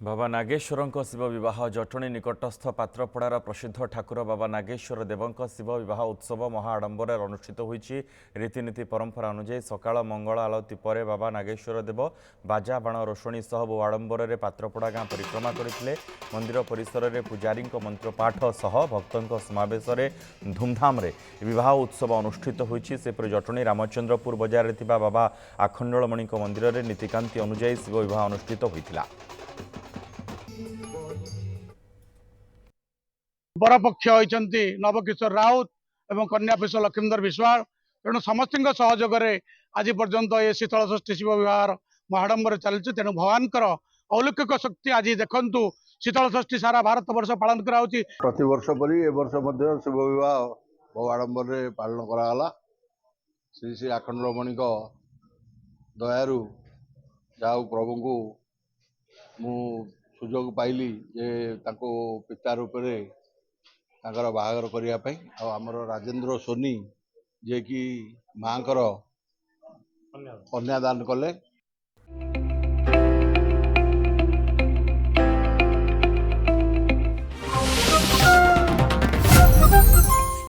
बाबा नागेश्वर शिव विवाह जटणी निकटस्थ पात्रपड़ार प्रसिद्ध ठाकुर बाबा नागेश्वर देव शिव विवाह उत्सव महाआडंबर अनुष्ठित होईछि। रीतिनीति परंपरा अनुଯାयी सकाळ मंगल आलती पर बाबा नागेश्वर देव बाजा बाण रोषणी सह बहु आडंबर में पात्रपड़ा गाँ परिक्रमा करते। मंदिर परिसर में पूजारी मंत्रपाठ सह भक्तों समावेश धूमधाम विवाह उत्सव अनुष्ठित होईछि। सेपरि जटणी रामचंद्रपुर बजार में बाबा आखंडलमणि मंदिर में नीतिकांति अनुଯାयी शिव विवाह अनुष्ठित होता। बरपक्ष होती नवकिशोर राउत एवं कन्यापीस लक्ष्मीधर विश्वास तेणु समस्त सहयोग आज पर्यंत ये शीतल षष्ठी शिव विवाह महाडंबर चलती। तेणु भगवान अलौकिक शक्ति आज देखु शीतल षष्ठी सारा भारत वर्ष पालन करा प्रति वर्ष परी ए वर्ष शिव विवाह बहु आडंबर पालन कराला। श्री श्री आखंडलमणि दयारु जाऊ प्रभु को मु सुजोग पाइली जे ताको पिता रूप में बाहागर करने आमर राजेंद्र सोनी जे कि माँ कन्यादान कले